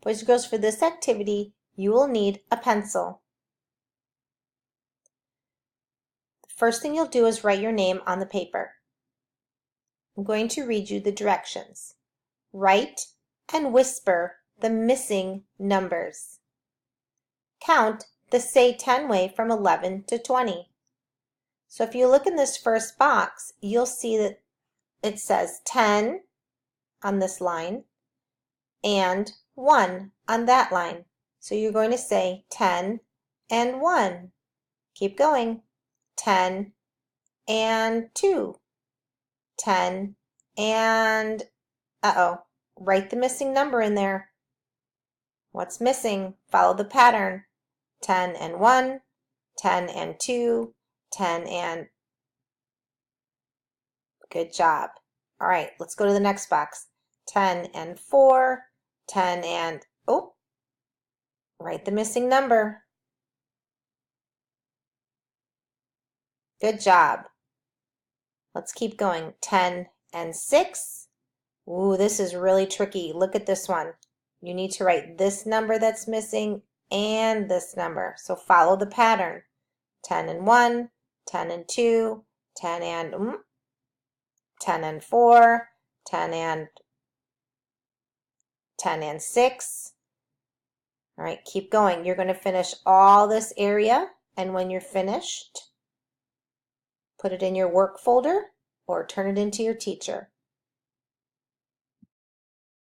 Boys and girls, for this activity, you will need a pencil. The first thing you'll do is write your name on the paper. I'm going to read you the directions. Write and whisper the missing numbers. Count the Say 10 way from 11 to 20. So if you look in this first box, you'll see that it says 10 on this line and 1 on that line. So you're going to say 10 and 1. Keep going. 10 and 2. 10 and, write the missing number in there. What's missing? Follow the pattern. 10 and 1, 10 and 2, 10 and... Good job. All right, let's go to the next box. 10 and 4, 10 and... write the missing number. Good job. Let's keep going. 10 and 6. Ooh, this is really tricky. Look at this one. You need to write this number that's missing and this number. So follow the pattern. 10 and 1, 10 and 2, 10 and 10 and 4, 10 and 6. All right, keep going. You're going to finish all this area, and when you're finished, put it in your work folder or turn it into your teacher.